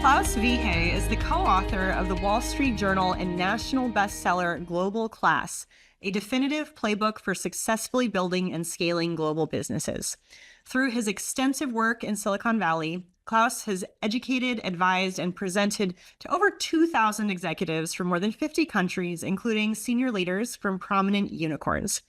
Klaus Wehage is the co-author of the Wall Street Journal and national bestseller Global Class, a definitive playbook for successfully building and scaling global businesses. Through his extensive work in Silicon Valley, Klaus has educated, advised, and presented to over 2,000 executives from more than 50 countries, including senior leaders from prominent unicorns.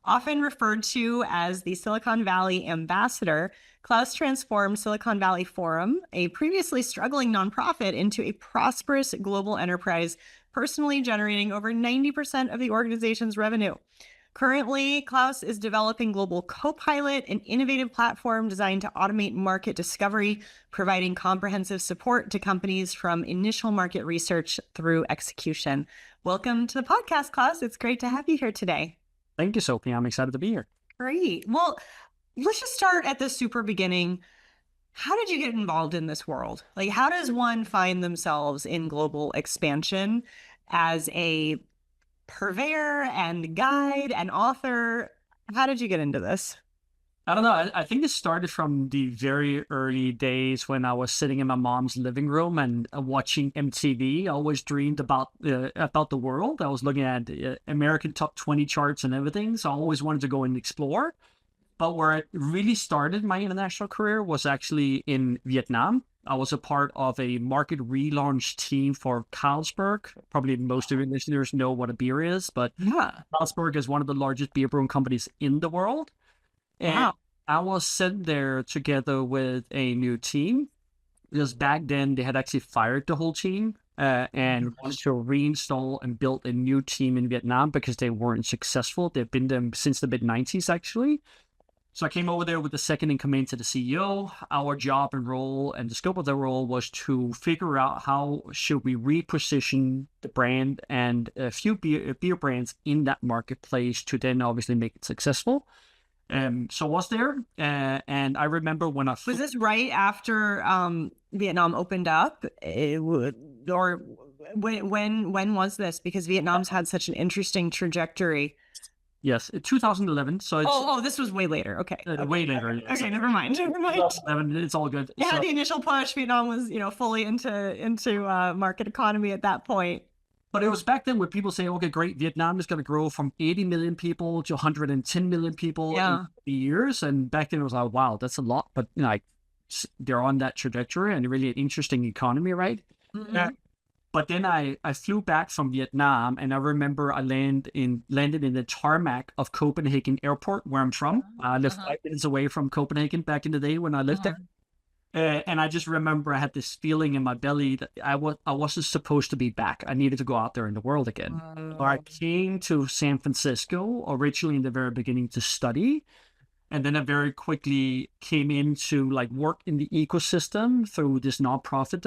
Often referred to as the Silicon Valley ambassador, Klaus transformed Silicon Valley Forum, a previously struggling nonprofit, into a prosperous global enterprise, personally generating over 90% of the organization's revenue. Currently, Klaus is developing Global Copilot, an innovative platform designed to automate market discovery, providing comprehensive support to companies from initial market research through execution. Welcome to the podcast, Klaus. It's great to have you here today. Thank you, Sophie. I'm excited to be here. Great. Well, let's just start at the super beginning. How did you get involved in this world? Like, how does one find themselves in global expansion as a purveyor and guide and author? How did you get into this? I don't know. I think it started from the very early days when I was sitting in my mom's living room and watching MTV. I always dreamed about the world. I was looking at American top 20 charts and everything. So I always wanted to go and explore. But where it really started my international career was actually in Vietnam. I was a part of a market relaunch team for Carlsberg. Probably most of your listeners know what a beer is, but Carlsberg is one of the largest beer brewing companies in the world. And Wow. I was sent there together with a new team because back then they had actually fired the whole team and wanted to reinstall and build a new team in Vietnam because they weren't successful. They've been there since the mid-90s, actually. So I came over there with the second in command to the CEO. Our job and role and the scope of the role was to figure out how should we reposition the brand and a few beer brands in that marketplace to then obviously make it successful. So I was there, and I remember when I Was this right after Vietnam opened up? Or when was this? Because Vietnam's had such an interesting trajectory. Yes, 2011. So it's This was way later. Okay. way later. Yes. Okay, never mind. 2011, it's all good. Yeah, So- the initial push. Vietnam was, fully into market economy at that point. But it was back then when people say, okay, great, Vietnam is going to grow from 80 million people to 110 million people in years. And back then it was like, wow, that's a lot. But they're on that trajectory and really an interesting economy, right? Mm-hmm. But then I flew back from Vietnam, and I remember I landed in the tarmac of Copenhagen Airport, where I'm from. I lived 5 minutes away from Copenhagen back in the day when I lived there. And I just remember I had this feeling in my belly that I wasn't supposed to be back. I needed to go out there in the world again. So I came to San Francisco originally in the very beginning to study. And then I very quickly came into work in the ecosystem through this nonprofit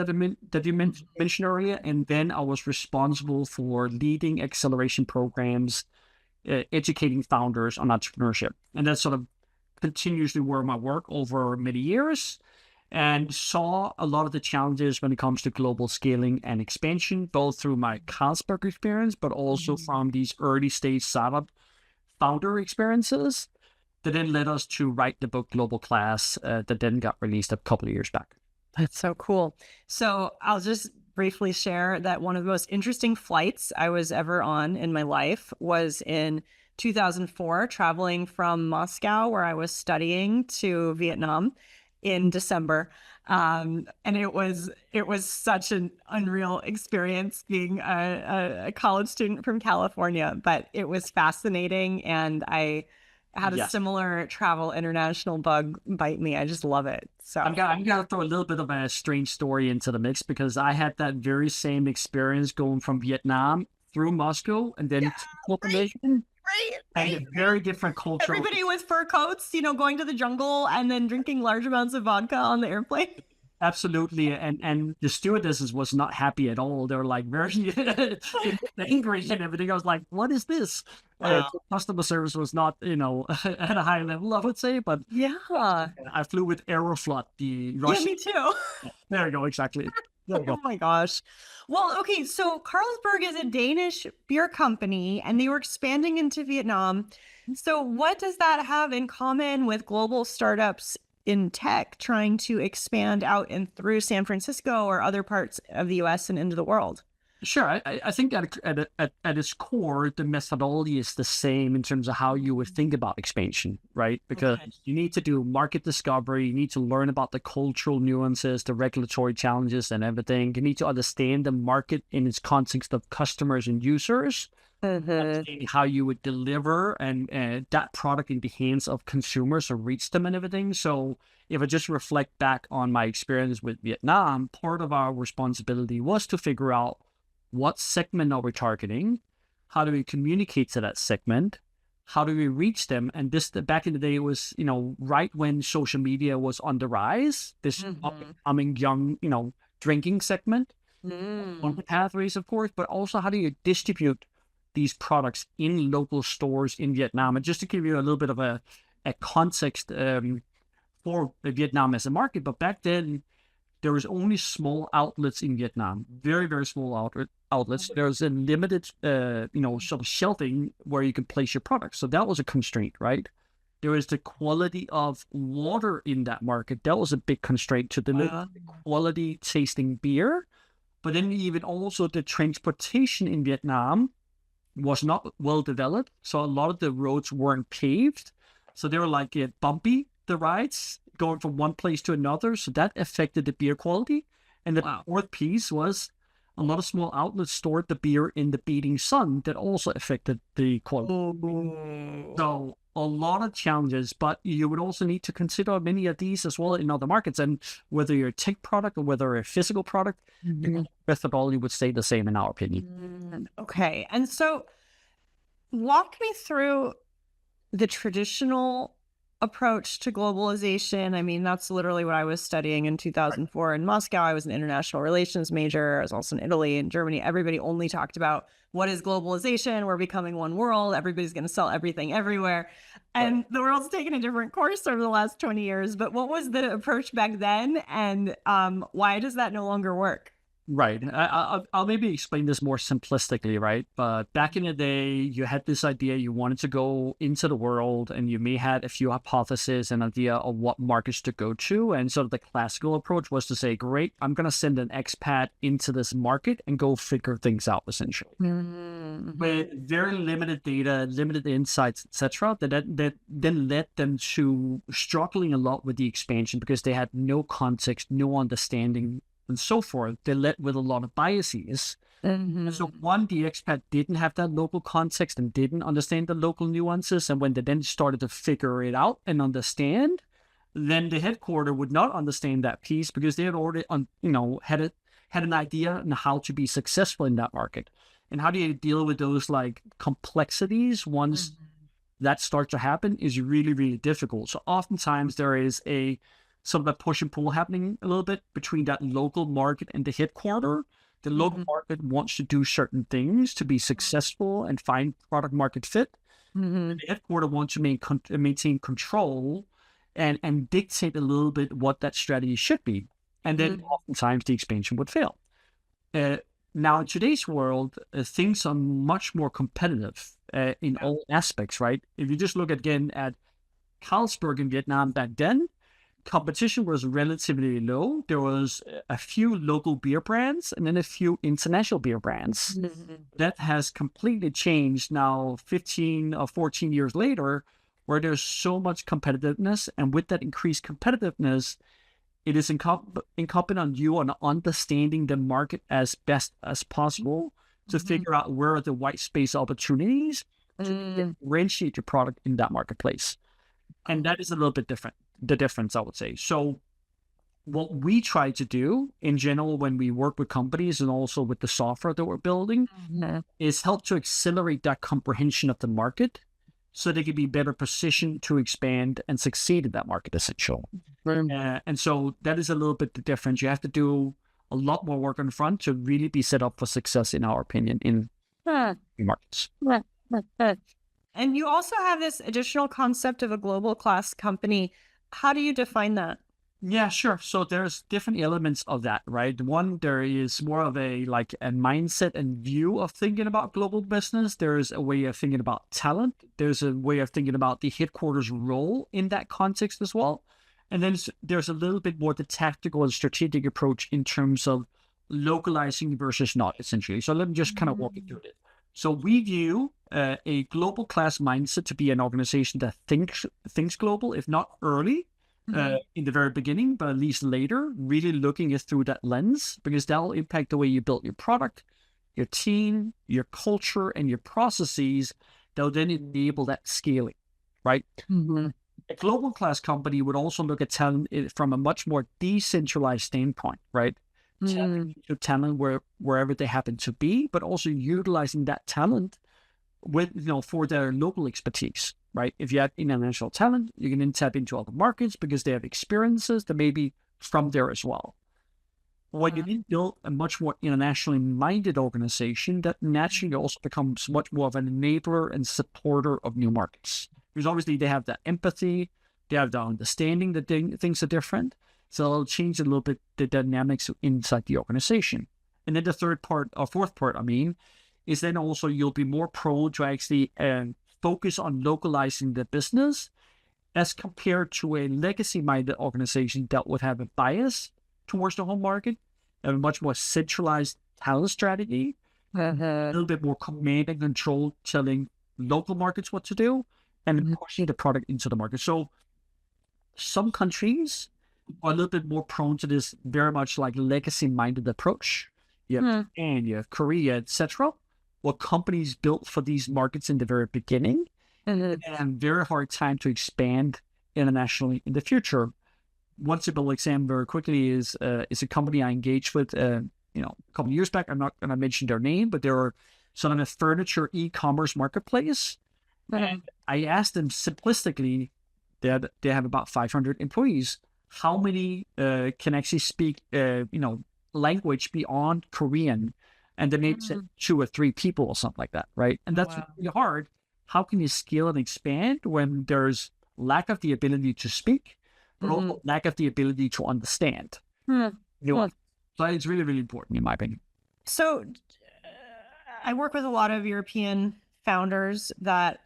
that you mentioned earlier. And then I was responsible for leading acceleration programs, educating founders on entrepreneurship. And that's sort of continuously where my work over many years. And saw a lot of the challenges when it comes to global scaling and expansion, both through my Carlsberg experience, but also from these early stage startup founder experiences that then led us to write the book Global Class that then got released a couple of years back. That's so cool. So I'll just briefly share that one of the most interesting flights I was ever on in my life was in 2004, traveling from Moscow, where I was studying, to Vietnam in December. And it was such an unreal experience being a college student from California, but it was fascinating. And I had a similar travel international bug bite me. I just love it. So I'm gonna throw a little bit of a strange story into the mix because I had that very same experience going from Vietnam through Moscow and then to Copenhagen. And a very different culture. Everybody with fur coats, going to the jungle and then drinking large amounts of vodka on the airplane. Absolutely. And the stewardesses was not happy at all. They were very angry and everything. I was like, what is this? Customer service was not, at a high level, I would say. But I flew with Aeroflot, the Russian. Yeah, me too. There you go. Exactly. There you go. Oh my gosh. Well, okay. So Carlsberg is a Danish beer company and they were expanding into Vietnam. So what does that have in common with global startups in tech trying to expand out and through San Francisco or other parts of the US and into the world? Sure. I think at its core, the methodology is the same in terms of how you would think about expansion, right? Because Okay. you need to do market discovery, you need to learn about the cultural nuances, the regulatory challenges, and everything. You need to understand the market in its context of customers and users, understanding how you would deliver and that product in the hands of consumers or reach them and everything. So if I just reflect back on my experience with Vietnam, part of our responsibility was to figure out what segment are we targeting? How do we communicate to that segment? How do we reach them? And this, back in the day, was, right when social media was on the rise, this up and coming young, drinking segment on the pathways, of course, but also how do you distribute these products in local stores in Vietnam? And just to give you a little bit of a context for Vietnam as a market, but back then, there was only small outlets in Vietnam, very, very small outlets. There's a limited, sort of shelving where you can place your products. So that was a constraint, right? There is the quality of water in that market. That was a big constraint to deliver quality tasting beer. But then even also the transportation in Vietnam was not well developed. So a lot of the roads weren't paved. So they were like bumpy, the rides, going from one place to another. So that affected the beer quality. And the fourth piece was a lot of small outlets stored the beer in the beating sun. That also affected the quality. So a lot of challenges, but you would also need to consider many of these as well in other markets. And whether you're a tech product or whether a physical product, the methodology would stay the same in our opinion. Okay. And so walk me through the traditional approach to globalization. I mean, that's literally what I was studying in 2004 in Moscow. I was an international relations major. I was also in Italy and Germany. Everybody only talked about what is globalization? We're becoming one world. Everybody's going to sell everything everywhere. And the world's taken a different course over the last 20 years. But what was the approach back then? And why does that no longer work? Right. I'll maybe explain this more simplistically, right? But back in the day, you had this idea you wanted to go into the world, and you may had a few hypotheses and idea of what markets to go to. And sort of the classical approach was to say, great, I'm going to send an expat into this market and go figure things out, essentially. With very limited data, limited insights, etc., that then led them to struggling a lot with the expansion because they had no context, no understanding, and so forth. They led with a lot of biases. So one, the expat didn't have that local context and didn't understand the local nuances. And when they then started to figure it out and understand, then the headquarter would not understand that piece because they had already, had an idea on how to be successful in that market. And how do you deal with those like complexities once that starts to happen is really, really difficult. So oftentimes there is a sort of a push and pull happening a little bit between that local market and the headquarter. The local market wants to do certain things to be successful and find product market fit. And the headquarter wants to maintain control and dictate a little bit what that strategy should be. And then oftentimes the expansion would fail. Now, in today's world, things are much more competitive in all aspects, right? If you just look again at Carlsberg in Vietnam back then, competition was relatively low. There was a few local beer brands and then a few international beer brands. That has completely changed now 15 or 14 years later, where there's so much competitiveness. And with that increased competitiveness, it is incumbent on you on understanding the market as best as possible to figure out where are the white space opportunities to differentiate your product in that marketplace. And that is a little bit different. The difference, I would say. So what we try to do in general when we work with companies and also with the software that we're building is help to accelerate that comprehension of the market so they can be better positioned to expand and succeed in that market, essentially. And so that is a little bit the difference. You have to do a lot more work on front to really be set up for success, in our opinion, in markets. And you also have this additional concept of a global class company. How do you define that? Yeah, sure. So there's different elements of that, right? One, there is more of a mindset and view of thinking about global business. There's a way of thinking about talent. There's a way of thinking about the headquarters role in that context as well. And then there's a little bit more the tactical and strategic approach in terms of localizing versus not, essentially. So let me just kind of walk you through it. So we view a global class mindset to be an organization that thinks global, if not early, in the very beginning, but at least later, really looking it through that lens, because that will impact the way you build your product, your team, your culture, and your processes. That will then enable that scaling, right? A global class company would also look at talent from a much more decentralized standpoint, right? Talent wherever they happen to be, but also utilizing that talent with, for their local expertise, right? If you have international talent, you can then tap into other markets because they have experiences that may be from there as well. When you then build a much more internationally minded organization, that naturally also becomes much more of an enabler and supporter of new markets. Because obviously they have that empathy, they have the understanding that things are different. So it'll change a little bit the dynamics inside the organization. And then the fourth part, is then also you'll be more prone to actually focus on localizing the business as compared to a legacy-minded organization that would have a bias towards the home market, a much more centralized talent strategy, a little bit more command and control, telling local markets what to do, and pushing the product into the market. So some countries are a little bit more prone to this very much like legacy-minded approach. You have Japan, you have Korea, etc. What companies built for these markets in the very beginning, and very hard time to expand internationally in the future. One simple example very quickly is a company I engaged with a couple of years back. I'm not going to mention their name, but they're sort of a furniture e-commerce marketplace. And I asked them simplistically that they have about 500 employees. How many can actually speak, language beyond Korean? And they maybe said 2 or 3 people or something like that, right? And that's really hard. How can you scale and expand when there's lack of the ability to speak, but also lack of the ability to understand? So it's really, really important in my opinion. So I work with a lot of European founders that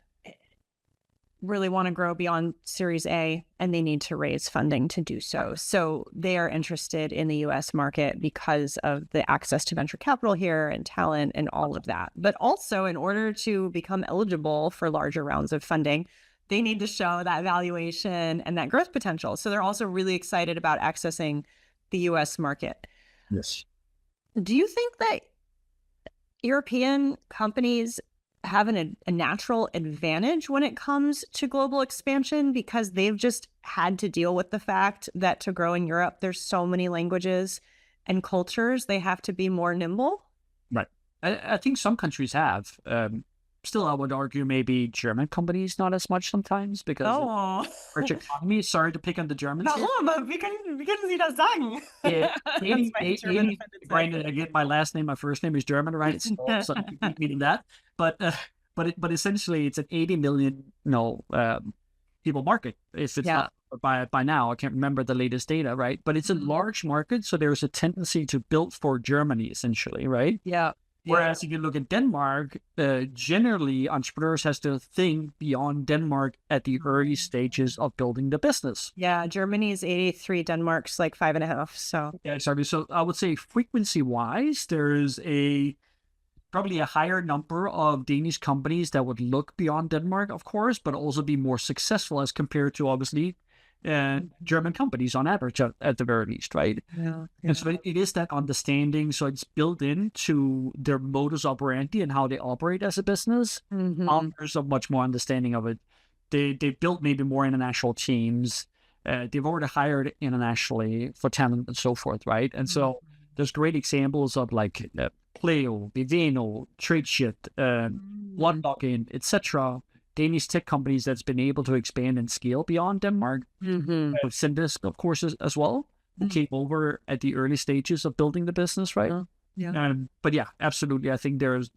really want to grow beyond Series A, and they need to raise funding to do so. So they are interested in the US market because of the access to venture capital here and talent and all of that. But also, in order to become eligible for larger rounds of funding, they need to show that valuation and that growth potential. So they're also really excited about accessing the US market. Yes. Do you think that European companies have a natural advantage when it comes to global expansion because they've just had to deal with the fact that to grow in Europe, there's so many languages and cultures, they have to be more nimble? Right. I think some countries have. Still, I would argue maybe German companies not as much sometimes because rich economy. Sorry to pick on the Germans. Warum? Wie können Sie das sagen? Yeah, Brandon, again, my last name, my first name is German, right? It's so meaning that. But essentially, it's an 80 million people market. If it's not by now, I can't remember the latest data, right? But it's a large market, so there's a tendency to build for Germany, essentially, right? Yeah. Whereas if you look at Denmark, generally entrepreneurs has to think beyond Denmark at the early stages of building the business. Yeah, Germany's 83, Denmark's like 5.5. So yeah, exactly. So I would say frequency-wise, there's probably a higher number of Danish companies that would look beyond Denmark, of course, but also be more successful as compared to obviously German companies on average at the very least, right? Yeah. And so it is that understanding. So it's built into their modus operandi and how they operate as a business. There's a much more understanding of it. They built maybe more international teams. They've already hired internationally for talent and so forth, right? And so there's great examples of like Pleo, Viveno, Tradeshit, OneLogin, etc. Danish tech companies that's been able to expand and scale beyond Denmark. Sendesk, of course, as well, who came over at the early stages of building the business, right? But yeah, absolutely. I think there's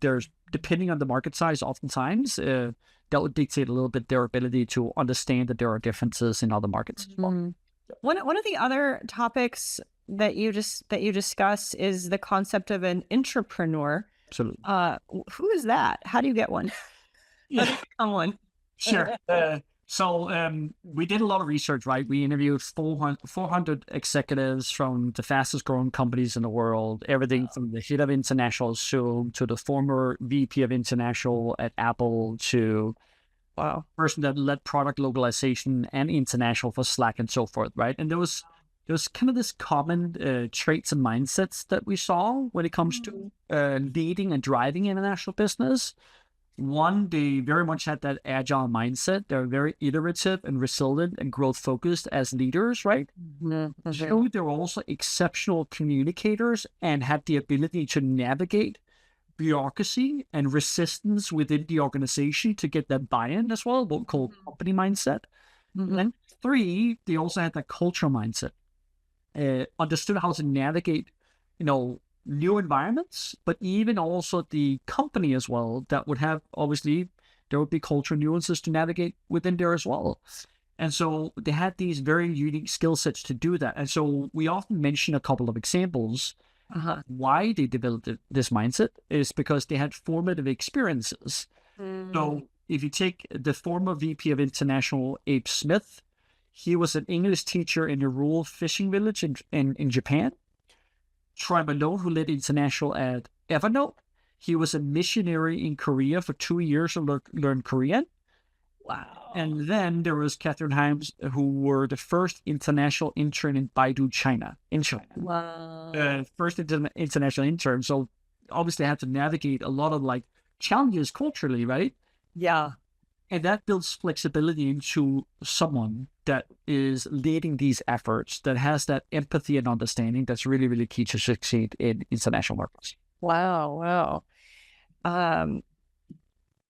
depending on the market size, oftentimes that would dictate a little bit their ability to understand that there are differences in other markets as well. One of the other topics that you discuss is the concept of an intrapreneur. Absolutely. Who is that? How do you get one? Yeah. How do you become one? Sure. So we did a lot of research, right? We interviewed 400 executives from the fastest growing companies in the world, everything from the head of international Zoom to the former VP of international at Apple to person that led product localization and international for Slack and so forth, right? And there was kind of this common traits and mindsets that we saw when it comes to leading and driving international business. One, they very much had that agile mindset. They're very iterative and resilient and growth focused as leaders, right? Two, they were also exceptional communicators and had the ability to navigate bureaucracy and resistance within the organization to get that buy-in as well, what we call company mindset. And then three, they also had that culture mindset, understood how to navigate, new environments, but even also the company as well that would have, obviously, there would be cultural nuances to navigate within there as well. And so they had these very unique skill sets to do that. And so we often mention a couple of examples. Why they developed this mindset is because they had formative experiences. So if you take the former VP of International, Abe Smith, he was an English teacher in a rural fishing village in Japan. Troy Malone, who led international at Evernote, he was a missionary in Korea for 2 years to learn Korean. Wow. And then there was Catherine Himes, who were the first international intern in Baidu, China. Wow. First international intern. So obviously had to navigate a lot of challenges culturally, right? Yeah. And that builds flexibility into someone that is leading these efforts, that has that empathy and understanding that's really, really key to succeed in international markets. Wow. And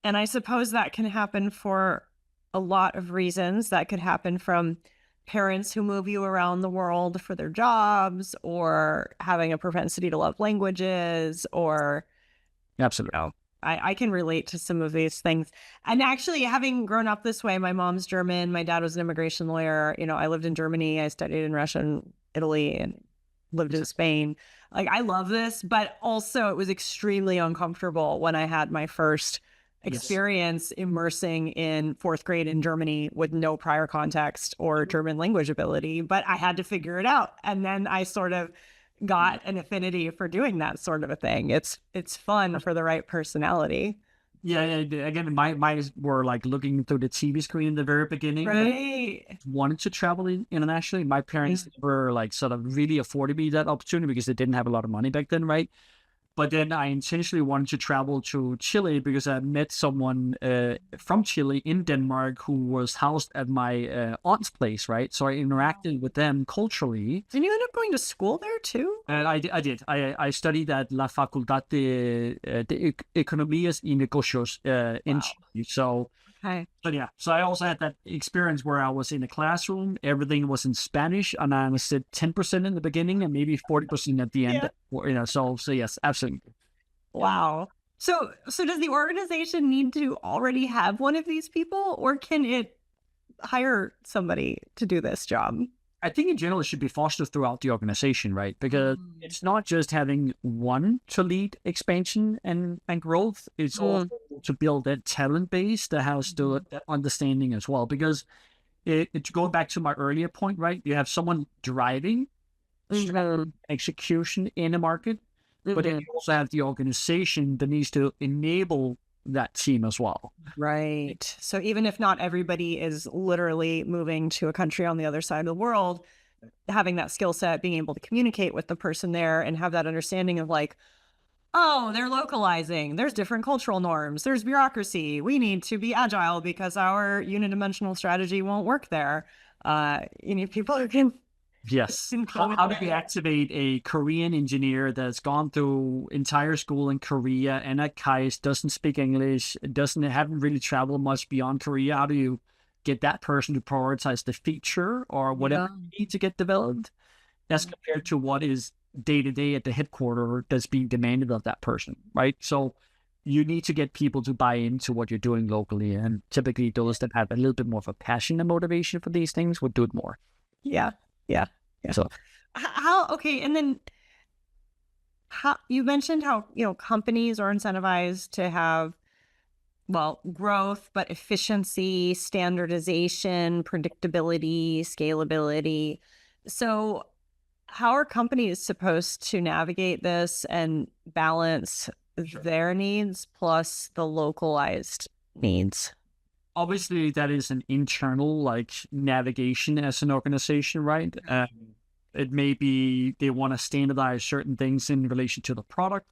I suppose that can happen for a lot of reasons. That could happen from parents who move you around the world for their jobs, or having a propensity to love languages, or Absolutely. I can relate to some of these things. And actually, having grown up this way, my mom's German, my dad was an immigration lawyer. I lived in Germany, I studied in Russia and Italy, and lived in Spain. I love this, but also it was extremely uncomfortable when I had my first experience immersing in fourth grade in Germany with no prior context or German language ability, but I had to figure it out. And then I sort of got an affinity for doing that sort of a thing. It's fun for the right personality. Yeah. Again, my were looking through the TV screen in the very beginning. Right. Wanted to travel internationally. My parents were sort of really afforded me that opportunity because they didn't have a lot of money back then, right? But then I intentionally wanted to travel to Chile because I met someone from Chile in Denmark who was housed at my aunt's place, right? So I interacted with them culturally. Did you end up going to school there too? And I did. I studied at La Facultad de Economías y Negocios in Chile. So I also had that experience where I was in a classroom, everything was in Spanish, and I was at 10% in the beginning and maybe 40% at the end. So yes, absolutely. Wow. So does the organization need to already have one of these people, or can it hire somebody to do this job? I think in general it should be fostered throughout the organization, right? Because it's not just having one to lead expansion and growth. It's also to build that talent base that has that understanding as well. Because it's going back to my earlier point, right? You have someone driving execution in a market, but then you also have the organization that needs to enable that team as well. Right. So even if not everybody is literally moving to a country on the other side of the world, having that skill set, being able to communicate with the person there and have that understanding of oh, they're localizing, there's different cultural norms, there's bureaucracy, we need to be agile because our unidimensional strategy won't work there. You need people who can Yes. How do we activate a Korean engineer that's gone through entire school in Korea and at KAIST, doesn't speak English, haven't really traveled much beyond Korea? How do you get that person to prioritize the feature or whatever you need to get developed as compared to what is day to day at the headquarters that's being demanded of that person, right? So you need to get people to buy into what you're doing locally. And typically those that have a little bit more of a passion and motivation for these things would do it more. Yeah. So and then how you mentioned how companies are incentivized to have well, growth, but efficiency, standardization, predictability, scalability. So, how are companies supposed to navigate this and balance Sure. their needs plus the localized needs? Obviously, that is an internal like navigation as an organization, right? It may be they want to standardize certain things in relation to the product.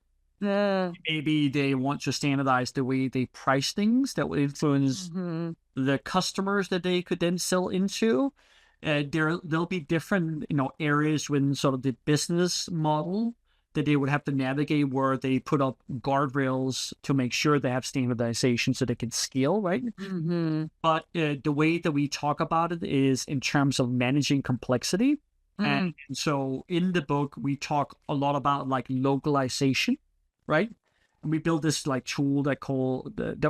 Uh, Maybe they want to standardize the way they price things that will influence mhm, the customers that they could then sell into. There'll be different, areas within sort of the business model that they would have to navigate where they put up guardrails to make sure they have standardization so they can scale, right? mhm, But the way that we talk about it is in terms of managing complexity. And mm, so in the book, we talk a lot about like localization, right? And we build this like tool that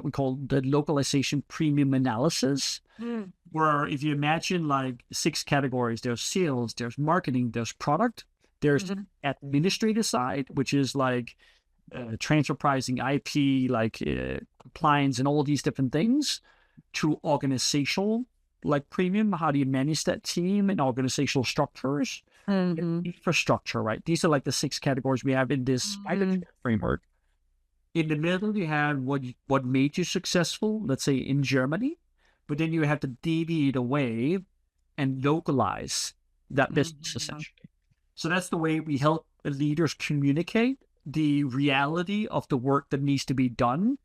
we call the localization premium analysis, mm, where if you imagine like 6 categories, there's sales, there's marketing, there's product, there's mhm, administrative side, which is like transfer pricing, IP, like compliance, and all these different things, to organizational like premium. How do you manage that team and organizational structures, mhm, infrastructure, right? These are like the 6 categories we have in this mhm, framework. In the middle, you have what made you successful, let's say in Germany, but then you have to deviate away and localize that business mhm. essentially. So that's the way we help leaders communicate the reality of the work that needs to be done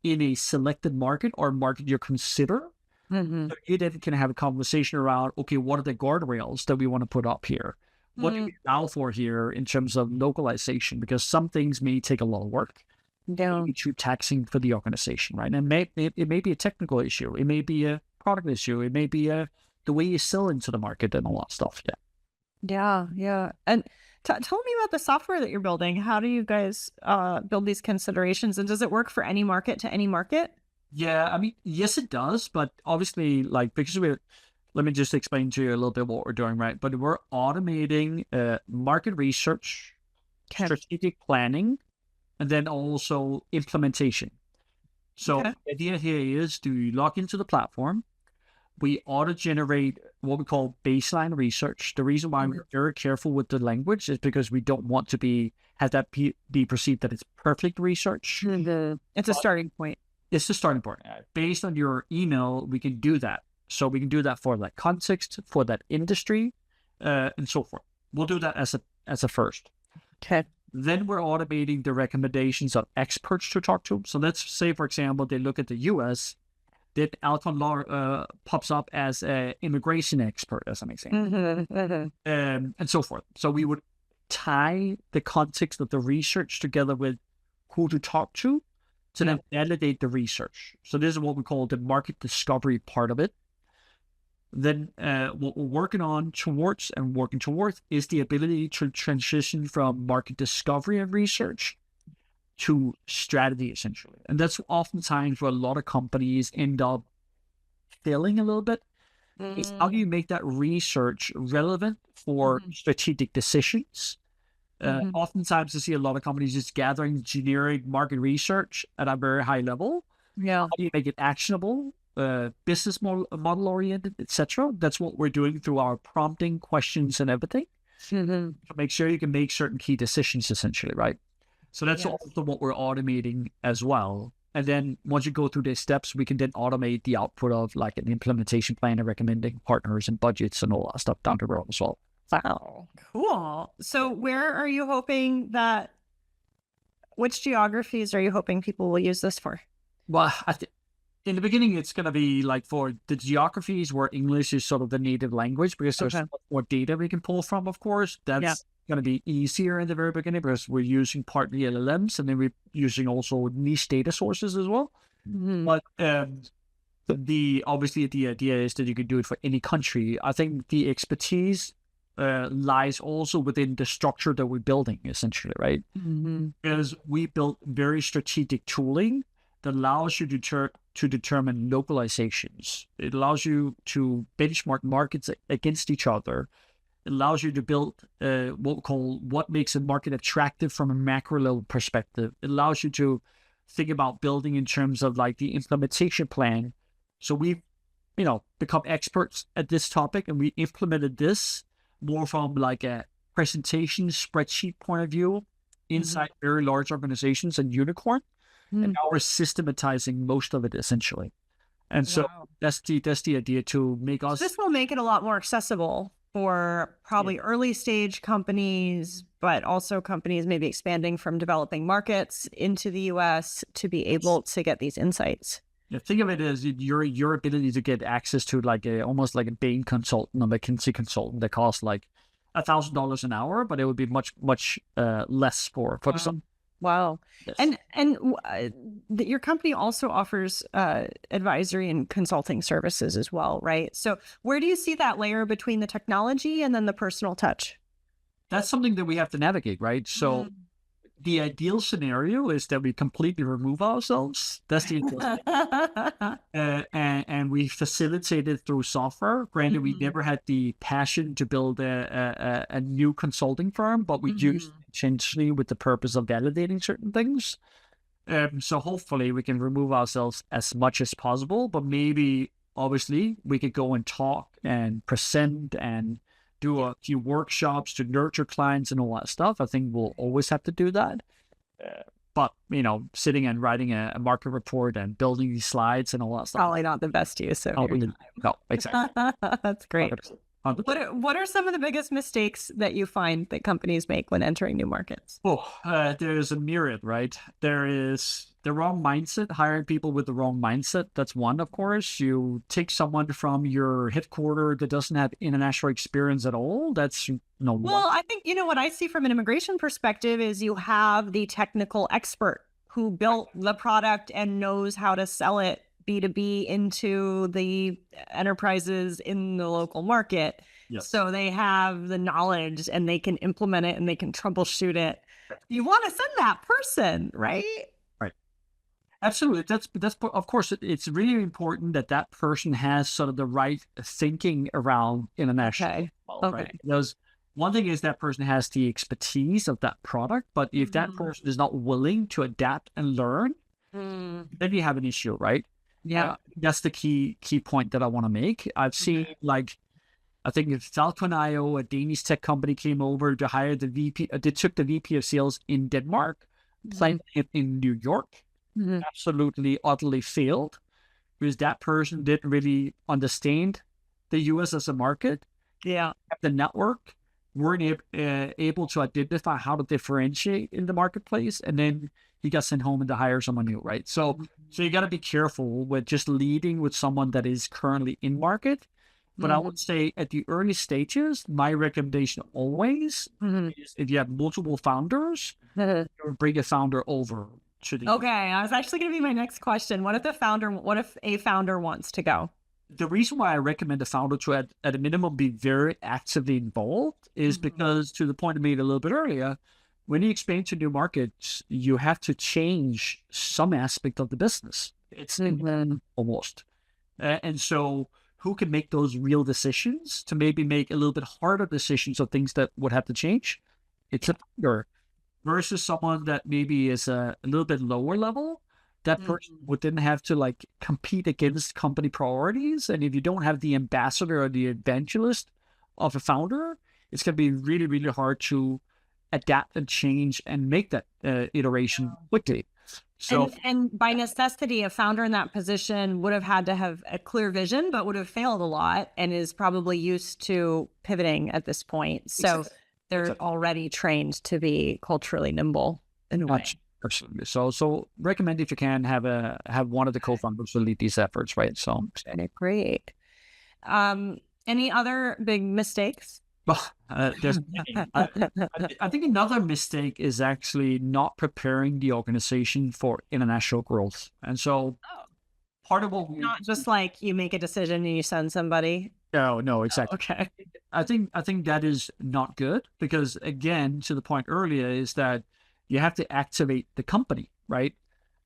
in a selected market or market you consider. Mhm. So you then can have a conversation around, okay, what are the guardrails that we want to put up here? What do Mm. we allow for here in terms of localization? Because some things may take a lot of work. It may Yeah. be too taxing for the organization, right? And it may be a technical issue. It may be a product issue. It may be the way you sell into the market and all that stuff. Yeah. Yeah, yeah. And tell me about the software that you're building. How do you guys build these considerations, and does it work for any market to any market? Yeah, I mean, yes, it does, but obviously, like, because let me just explain to you a little bit what we're doing, right? But we're automating market research, Okay. strategic planning, and then also implementation. So Okay. the idea here is to log into the platform. We auto generate what we call baseline research. The reason why Mhm. we're very careful with the language is because we don't want to have that be perceived that it's perfect research. It's a starting point. It's the starting point. Based on your email, we can do that. So we can do that for that context, for that industry, and so forth. We'll do that as a first. Okay. Then we're automating the recommendations of experts to talk to. So let's say, for example, they look at the U.S. Then Alcon Law pops up as an immigration expert, as an example, and so forth. So we would tie the context of the research together with who to talk to Yeah. then validate the research. So this is what we call the market discovery part of it. Then what we're working towards is the ability to transition from market discovery and research to strategy, essentially. And that's oftentimes where a lot of companies end up failing a little bit. Is how do Mm, you make that research relevant for mhm, strategic decisions? mhm. Oftentimes, I see a lot of companies just gathering generic market research at a very high level. Yeah. How do you make it actionable, business model oriented, etc.? That's what we're doing through our prompting questions and everything Mhm. to make sure you can make certain key decisions, essentially, right? So that's Yes. also what we're automating as well. And then once you go through these steps, we can then automate the output of like an implementation plan and recommending partners and budgets and all that stuff down the road as well. Wow. Cool. So where are you hoping that which geographies are you hoping people will use this for? Well, in the beginning, it's going to be like for the geographies where English is sort of the native language because there's Okay. much more data we can pull from, of course. Yeah. That's going to be easier in the very beginning because we're using partly LLMs and then we're using also niche data sources as well. Mhm. But the obviously the idea is that you can do it for any country. I think the expertise lies also within the structure that we're building, essentially, right? Mhm. Because we built very strategic tooling that allows you to determine localizations. It allows you to benchmark markets against each other. It allows you to build what we call what makes a market attractive from a macro level perspective. It allows you to think about building in terms of like the implementation plan. So we've, become experts at this topic, and we implemented this more from like a presentation spreadsheet point of view inside very large organizations and unicorn. And now we're systematizing most of it essentially. And so Wow. that's the idea, to make us. This will make it a lot more accessible for probably early stage companies, but also companies maybe expanding from developing markets into the US to be able to get these insights. Yeah, think of it as your ability to get access to like almost like a Bain consultant or McKinsey consultant that costs like $1,000 an hour, but it would be much less for some. Wow. Yes. And your company also offers advisory and consulting services as well, right? So where do you see that layer between the technology and then the personal touch? That's something that we have to navigate, right? So the ideal scenario is that we completely remove ourselves. That's the ideal scenario. And we facilitate it through software. Granted, we never had the passion to build a new consulting firm, but we used it intentionally with the purpose of validating certain things. So hopefully we can remove ourselves as much as possible, but maybe obviously we could go and talk and present and do a few workshops to nurture clients and all that stuff. I think we'll always have to do that. But, sitting and writing a market report and building these slides and all that stuff. Probably not the best use of your time. No, exactly. That's great. 100%. What are some of the biggest mistakes that you find that companies make when entering new markets? There's a myriad, right? There is the wrong mindset, hiring people with the wrong mindset. That's one, of course. You take someone from your headquarters that doesn't have international experience at all. That's Well, I think, what I see from an immigration perspective is you have the technical expert who built the product and knows how to sell it B2B into the enterprises in the local market. Yes. So they have the knowledge and they can implement it and they can troubleshoot it. You want to send that person, right? Right. Absolutely. That's of course, it's really important that that person has sort of the right thinking around international. Okay. Right? Because one thing is that person has the expertise of that product, but if that person is not willing to adapt and learn, then you have an issue, right? Yeah. That's the key point that I want to make. I've seen I think it's Falcon.io, a Danish tech company, came over to hire the VP. They took the VP of sales in Denmark, planted it in New York. Absolutely, utterly failed, because that person didn't really understand the US as a market. Yeah. The network weren't able to identify how to differentiate in the marketplace, and then he got sent home and to hire someone new, right? So you got to be careful with just leading with someone that is currently in market. But I would say at the early stages, my recommendation always is, if you have multiple founders, bring a founder over to the. Okay, I was actually going to be my next question. What if a founder wants to go? The reason why I recommend a founder to at a minimum be very actively involved is because, to the point I made a little bit earlier, when you expand to new markets, you have to change some aspect of the business. It's almost. And so who can make those real decisions to maybe make a little bit harder decisions of things that would have to change? It's a founder versus someone that maybe is a little bit lower level. That person would then have to compete against company priorities. And if you don't have the ambassador or the evangelist of a founder, it's going to be really, really hard to adapt and change and make that iteration quickly. So, and by necessity, a founder in that position would have had to have a clear vision, but would have failed a lot and is probably used to pivoting at this point. So they're already trained to be culturally nimble in a way. Absolutely. So recommend, if you can, have one of the co-founders to lead these efforts, right? So great. Any other big mistakes? I think another mistake is actually not preparing the organization for international growth. And so part of what not just like you make a decision and you send somebody. No, exactly. Okay. I think that is not good, because again, to the point earlier, is that you have to activate the company, right?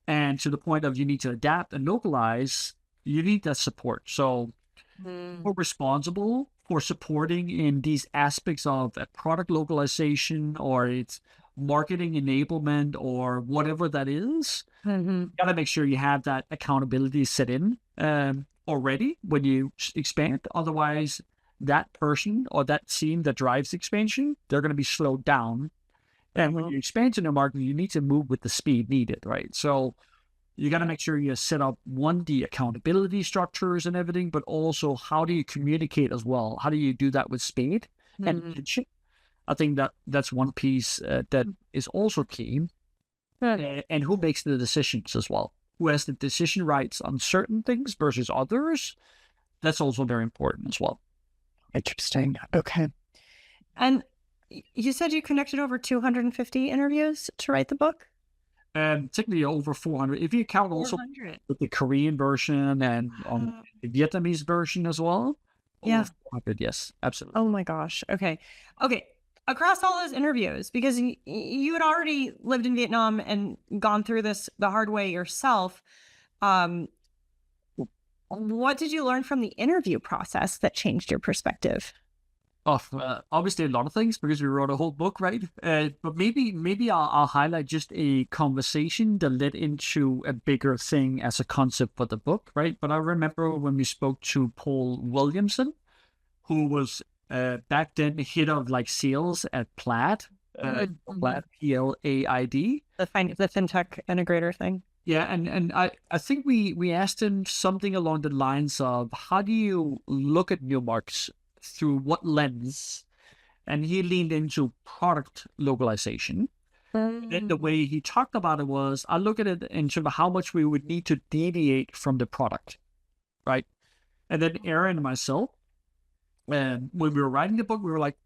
And to the point of you need to adapt and localize, you need that support. So we're responsible for supporting in these aspects of product localization, or it's marketing enablement, or whatever that is. Mm-hmm. You got to make sure you have that accountability set in already when you expand. Otherwise, that person or that team that drives expansion, they're going to be slowed down. And when you expand in a market, you need to move with the speed needed, right? So you got to make sure you set up the accountability structures and everything, but also how do you communicate as well? How do you do that with speed and attention? I think that's one piece that is also key. And who makes the decisions as well? Who has the decision rights on certain things versus others? That's also very important as well. Interesting. Okay. And you said you conducted over 250 interviews to write the book? Technically over 400. If you count also with the Korean version and the Vietnamese version as well. Yeah. 400, yes, absolutely. Oh my gosh. Okay. Across all those interviews, because you had already lived in Vietnam and gone through this the hard way yourself, what did you learn from the interview process that changed your perspective? Obviously a lot of things because we wrote a whole book, right? But maybe I'll highlight just a conversation that led into a bigger thing as a concept for the book, right? But I remember when we spoke to Paul Williamson, who was back then head of like sales at Plaid, Plaid, Plaid. The fintech integrator thing. Yeah, and I think we asked him something along the lines of, how do you look at new markets? Through what lens? And he leaned into product localization. Then the way he talked about it was, I look at it in terms of how much we would need to deviate from the product, right? And then Aaron and myself, when we were writing the book, we were like,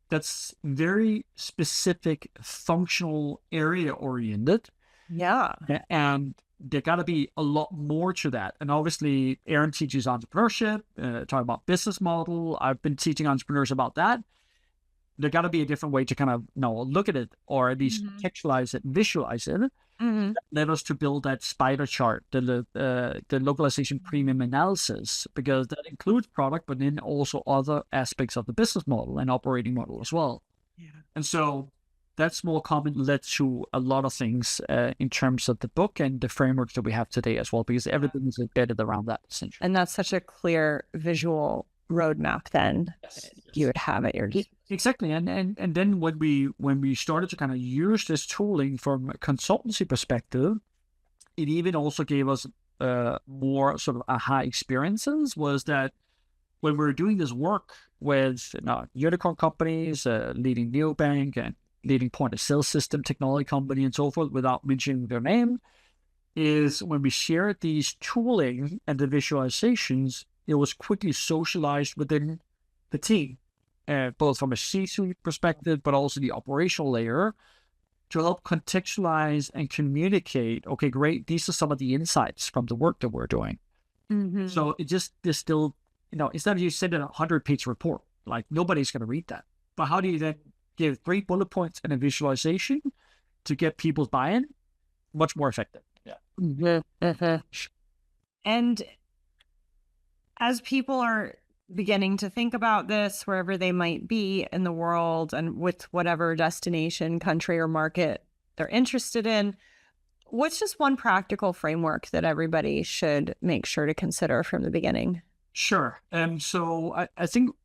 that's very specific, functional, area oriented. Yeah. And there got to be a lot more to that. And obviously, Aaron teaches entrepreneurship, talking about business model. I've been teaching entrepreneurs about that. There got to be a different way to kind of look at it, or at least contextualize it, visualize it. That led us to build that spider chart, the localization premium analysis, because that includes product, but then also other aspects of the business model and operating model as well. Yeah. And so that small comment led to a lot of things in terms of the book and the frameworks that we have today as well, because everything is embedded around that, essentially. And that's such a clear visual roadmap then you would have at your... Exactly. And then when we started to kind of use this tooling from a consultancy perspective, it even also gave us more sort of aha experiences, was that when we were doing this work with unicorn companies, leading neobank and leading point of sale system technology company and so forth, without mentioning their name, is when we shared these tooling and the visualizations, it was quickly socialized within the team, both from a C-suite perspective, but also the operational layer, to help contextualize and communicate, okay, great, these are some of the insights from the work that we're doing. So it just distilled, instead of you sending a 100-page report, like nobody's going to read that. But how do you then give 3 bullet points and a visualization to get people's buy-in? Much more effective. Yeah. And as people are beginning to think about this, wherever they might be in the world and with whatever destination, country, or market they're interested in, what's just one practical framework that everybody should make sure to consider from the beginning? Sure. So I think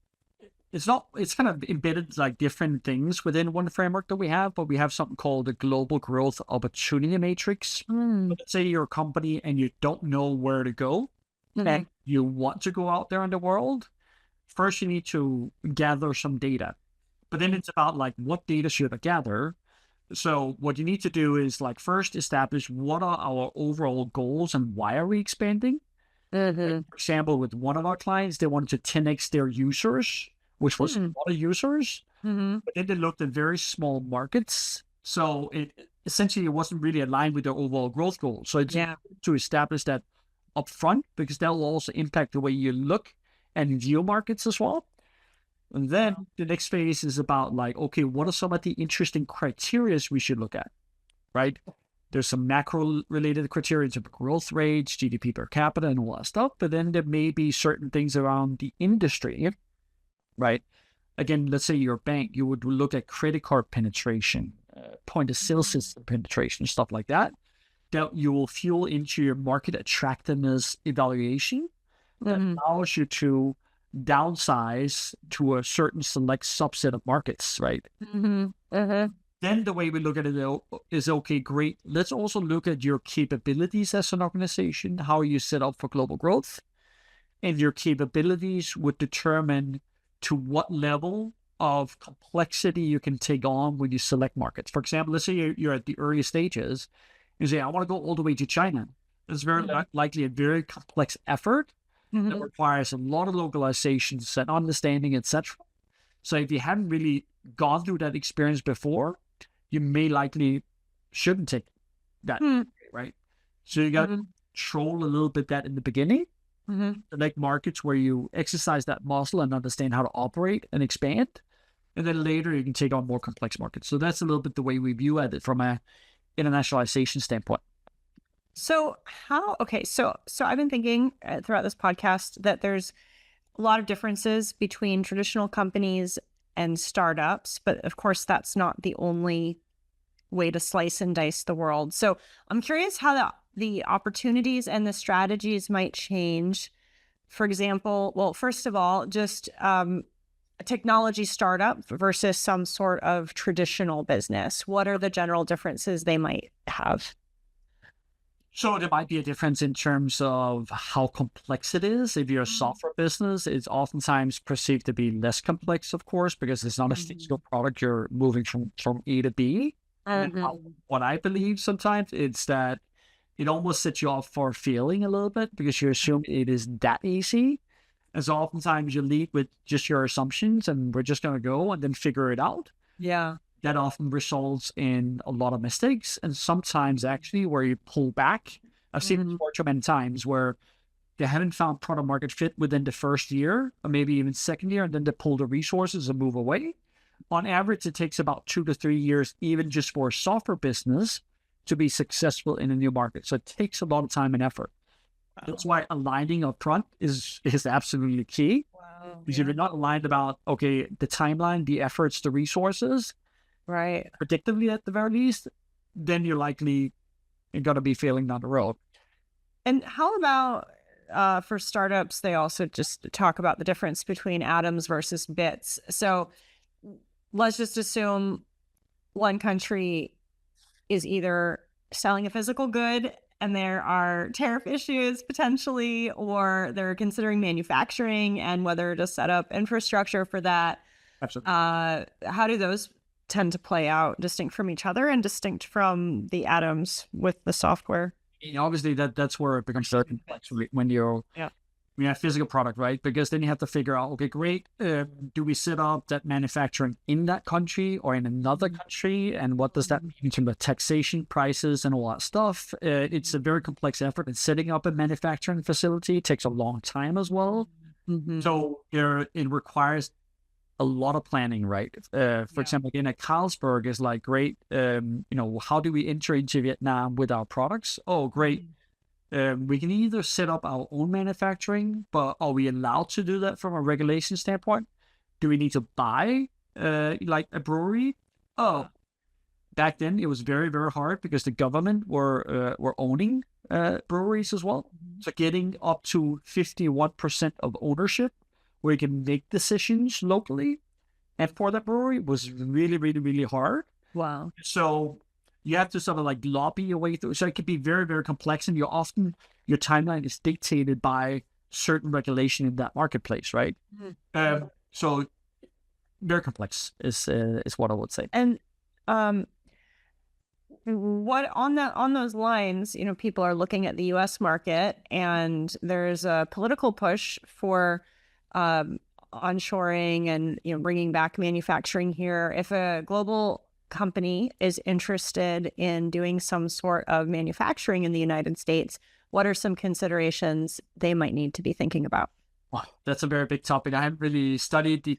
it's kind of embedded like different things within one framework that we have, but we have something called the Global Growth Opportunity Matrix. Let's say you're a company and you don't know where to go. And you want to go out there in the world. First, you need to gather some data, but then it's about like, what data should I gather? So what you need to do is like first establish what are our overall goals and why are we expanding? Like, for example, with one of our clients, they wanted to 10x their users, which was a lot of users, but then they looked at very small markets. So it essentially wasn't really aligned with their overall growth goals. So it's to establish that upfront, because that will also impact the way you look and view markets as well. And then the next phase is about like, okay, what are some of the interesting criteria we should look at, right? There's some macro related criteria of growth rates, GDP per capita and all that stuff. But then there may be certain things around the industry, right? Again, let's say you're a bank, you would look at credit card penetration, point of sale system penetration, stuff like that. that you will fuel into your market attractiveness evaluation that allows you to downsize to a certain select subset of markets, right? Then the way we look at it is, okay, great. Let's also look at your capabilities as an organization, how you set up for global growth. And your capabilities would determine to what level of complexity you can take on when you select markets. For example, let's say you're at the early stages. You say, I want to go all the way to China. It's very likely a very complex effort that requires a lot of localizations and understanding, etc. So if you haven't really gone through that experience before, you may likely shouldn't take that, right? So you got to control a little bit that in the beginning. Select markets where you exercise that muscle and understand how to operate and expand. And then later you can take on more complex markets. So that's a little bit the way we view it from a internationalization standpoint. So so I've been thinking throughout this podcast that there's a lot of differences between traditional companies and startups, but of course that's not the only way to slice and dice the world. So I'm curious how the opportunities and the strategies might change. For example, well, first of all, just a technology startup versus some sort of traditional business. What are the general differences they might have? So there might be a difference in terms of how complex it is. If you're a software business, it's oftentimes perceived to be less complex, of course, because it's not a physical product. You're moving from A to B. What I believe sometimes it's that it almost sets you off for failing a little bit because you assume it is that easy. And so oftentimes you lead with just your assumptions and we're just going to go and then figure it out. Yeah. That often results in a lot of mistakes, and sometimes actually where you pull back. I've seen it too many times where they haven't found product market fit within the first year or maybe even second year, and then they pull the resources and move away. On average, it takes about 2 to 3 years, even just for a software business, to be successful in a new market. So it takes a lot of time and effort. Wow. That's why aligning up front is absolutely key. Wow. Because if you're not aligned about, okay, the timeline, the efforts, the resources, right, predictably at the very least, then you're likely going to be failing down the road. And how about for startups, they also just talk about the difference between atoms versus bits. So let's just assume one country is either selling a physical good and there are tariff issues potentially, or they're considering manufacturing and whether to set up infrastructure for that. Absolutely. How do those tend to play out, distinct from each other and distinct from the atoms with the software? Obviously, that's where it becomes very complex when you have physical product, right? Because then you have to figure out, okay, great, do we set up that manufacturing in that country or in another country? And what does that mean in terms of taxation, prices, and all that stuff? It's a very complex effort. And setting up a manufacturing facility takes a long time as well. So it requires a lot of planning, right? For example, again, at Carlsberg is like, great, how do we enter into Vietnam with our products? Oh, great. We can either set up our own manufacturing, but are we allowed to do that from a regulation standpoint? Do we need to buy like a brewery? Oh, back then it was very, very hard because the government were owning breweries as well. So getting up to 51% of ownership where you can make decisions locally and for that brewery was really, really, really hard. Wow. So you have to sort of like lobby your way through. So it can be very, very complex, and your timeline is dictated by certain regulation in that marketplace, right? So very complex is what I would say. And what on those lines, people are looking at the U.S. market, and there's a political push for onshoring and bringing back manufacturing here. If a global company is interested in doing some sort of manufacturing in the United States, what are some considerations they might need to be thinking about? Wow, that's a very big topic. I haven't really studied the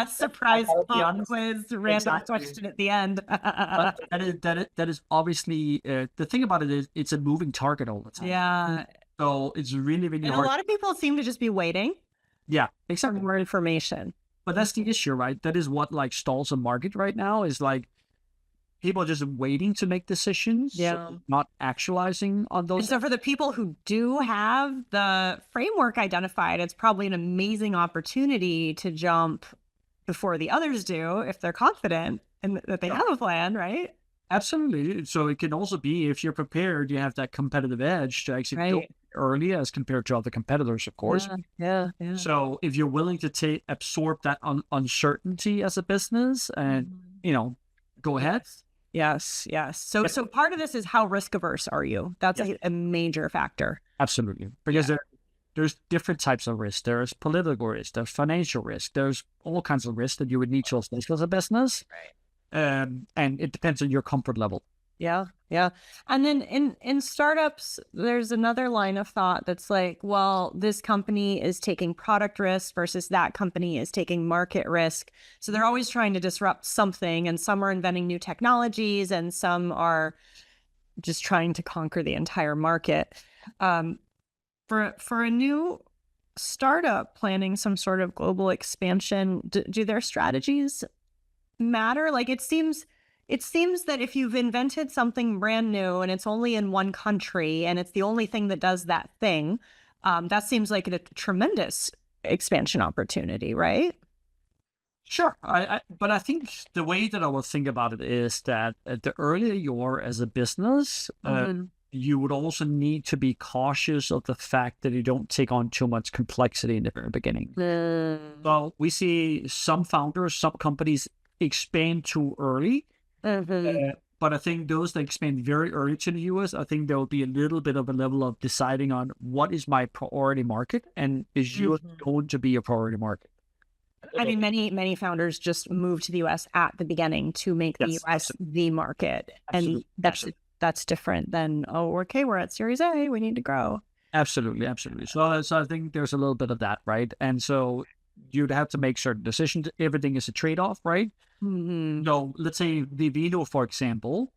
surprise pop quiz, random question at the end. that is obviously the thing about it is it's a moving target all the time. Yeah. So it's really, really and hard. A lot of people seem to just be waiting. Yeah, exactly. For more information. But that's the issue, right? That is what like stalls a market right now is like people are just waiting to make decisions, not actualizing on And those. so for the people who do have the framework identified, it's probably an amazing opportunity to jump before the others do if they're confident and that they have a plan, right? Absolutely. So it can also be, if you're prepared, you have that competitive edge to actually go Right. early as compared to other competitors, of course. Yeah. So if you're willing to absorb that uncertainty as a business and, go ahead. Yes. So But so part of this is how risk averse are you? That's yes, a major factor. absolutely. Because there's different types of risk. There's political risk, there's financial risk, there's all kinds of risk that you would need to assess as a business. Right. And it depends on your comfort level. Yeah. And then in startups, there's another line of thought that's like, well, this company is taking product risk versus that company is taking market risk. So they're always trying to disrupt something, and some are inventing new technologies and some are just trying to conquer the entire market. For a new startup planning some sort of global expansion, do their strategies matter? Like it seems that if you've invented something brand new and it's only in one country and it's the only thing that does that thing, that seems like a tremendous expansion opportunity, right? Sure. But I think the way that I would think about it is that the earlier you are as a business, you would also need to be cautious of the fact that you don't take on too much complexity in the very beginning. So we see some founders, some companies expand too early. But I think those that expand very early to the US, I think there will be a little bit of a level of deciding on what is my priority market and is US going to be a priority market. I mean, many founders just move to the US at the beginning to make the US the market. And that's different than, oh, okay, we're at Series A, we need to grow. Absolutely. So I think there's a little bit of that, right? And so you'd have to make certain decisions. Everything is a trade-off, right? So let's say Vivino, for example,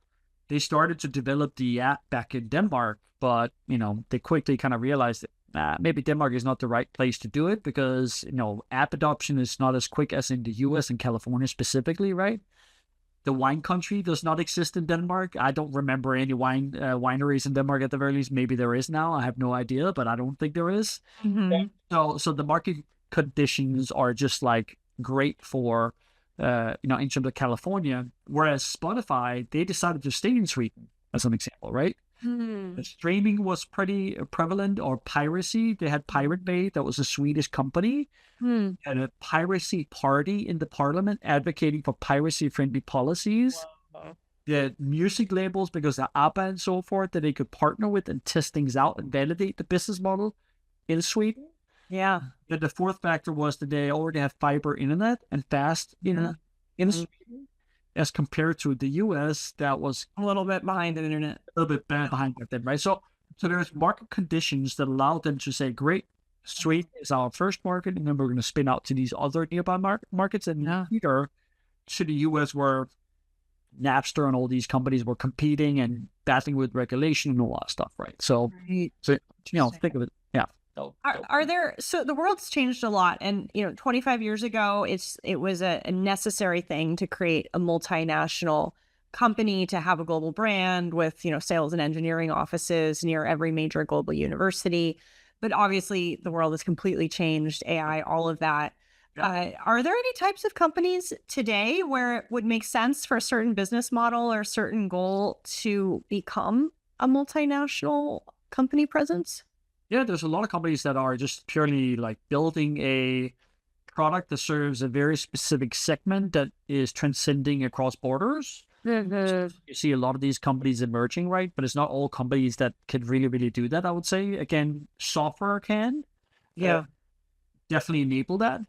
they started to develop the app back in Denmark, but they quickly kind of realized that maybe Denmark is not the right place to do it because app adoption is not as quick as in the US and California specifically, right? The wine country does not exist in Denmark. I don't remember any wineries in Denmark at the very least. Maybe there is now. I have no idea, but I don't think there is. So the market conditions are just like great for in terms of California, whereas Spotify, they decided to stay in Sweden as an example, right? The streaming was pretty prevalent, or piracy. They had Pirate Bay, that was a Swedish company, had a piracy party in the parliament advocating for piracy-friendly policies. The music labels, because of ABBA and so forth, that they could partner with and test things out and validate the business model in Sweden. Yeah. Then the fourth factor was that they already have fiber internet and fast internet in Sweden, as compared to the US, that was a little bit behind the internet. A little bit behind them, right? So there's market conditions that allow them to say, great, Sweden is our first market, and then we're going to spin out to these other nearby markets, and either to the US, where Napster and all these companies were competing and battling with regulation and all that stuff, right? So think of it. Yeah. Are there, so the world's changed a lot, and 25 years ago it was a necessary thing to create a multinational company, to have a global brand with sales and engineering offices near every major global university. But obviously the world has completely changed, AI, all of that. Are there any types of companies today where it would make sense for a certain business model or a certain goal to become a multinational company presence? Yeah, there's a lot of companies that are just purely like building a product that serves a very specific segment that is transcending across borders. You see a lot of these companies emerging, right? But it's not all companies that can really do that, I would say. Again, software can. Definitely enable that.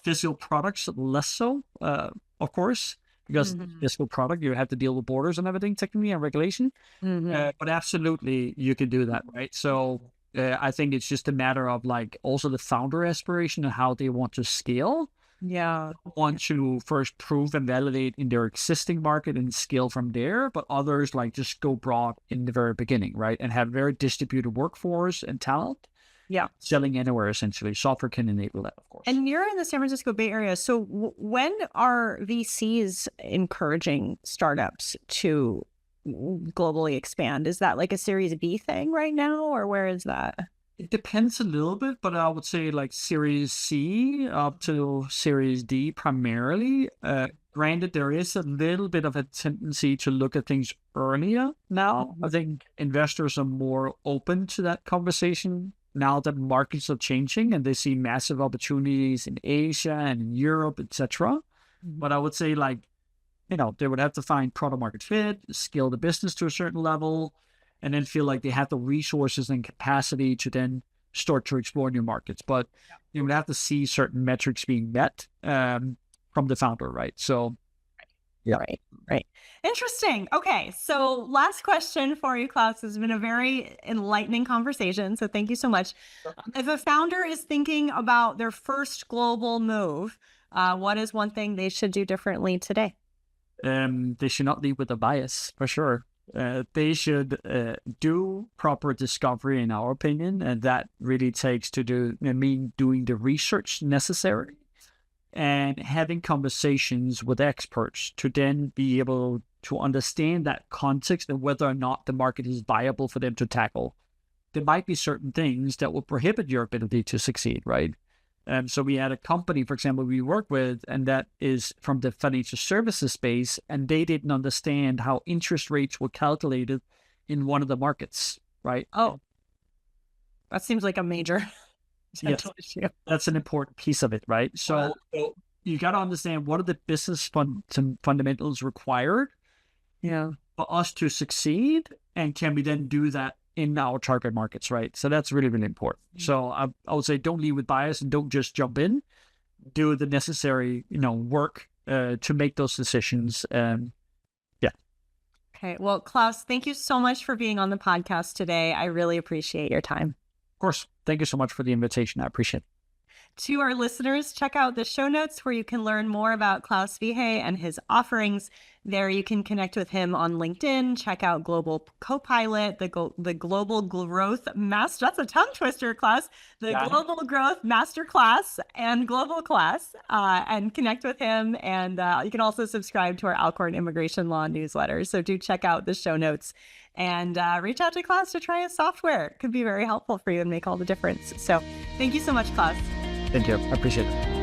Physical products, less so, of course, because physical product, you have to deal with borders and everything, technically, and regulation. But absolutely, you can do that, right? So I think it's just a matter of like also the founder aspiration and how they want to scale. Want to first prove and validate in their existing market and scale from there, but others like just go broad in the very beginning, right? And have very distributed workforce and talent. Yeah. Selling anywhere, essentially. Software can enable that, of course. And you're in the San Francisco Bay Area. So when are VCs encouraging startups to globally expand? Is that like a Series B thing right now, or where is that? It depends a little bit, but I would say like Series C up to Series D primarily. Granted, there is a little bit of a tendency to look at things earlier now. I think investors are more open to that conversation now that markets are changing and they see massive opportunities in Asia and in Europe, etc. But I would say like, they would have to find product market fit, scale the business to a certain level, and then feel like they have the resources and capacity to then start to explore new markets. But you would have to see certain metrics being met from the founder, right? So, yeah. Right. Interesting. Okay. So last question for you, Klaus. It's been a very enlightening conversation. So thank you so much. If a founder is thinking about their first global move, what is one thing they should do differently today? They should not lead with a bias, for sure. They should do proper discovery, in our opinion, and that really takes to doing the research necessary and having conversations with experts to then be able to understand that context and whether or not the market is viable for them to tackle. There might be certain things that will prohibit your ability to succeed, right? So we had a company, for example, we work with, and that is from the financial services space, and they didn't understand how interest rates were calculated in one of the markets, right? Oh, that seems like a major potential issue. That's an important piece of it, right? So you got to understand what are the business fundamentals required for us to succeed, and can we then do that in our target markets, right? So that's really, really important. So I would say don't lead with bias and don't just jump in. Do the necessary, work to make those decisions. Okay. Well, Klaus, thank you so much for being on the podcast today. I really appreciate your time. Of course. Thank you so much for the invitation. I appreciate it. To our listeners, check out the show notes where you can learn more about Klaus Wehage and his offerings. There you can connect with him on LinkedIn. Check out Global Copilot, the Global Growth Master. That's a tongue twister, Klaus. Global Growth Masterclass and Global Class, and connect with him. And you can also subscribe to our Alcorn Immigration Law newsletter. So do check out the show notes and reach out to Klaus to try his software. It could be very helpful for you and make all the difference. So thank you so much, Klaus. Thank you. I appreciate it.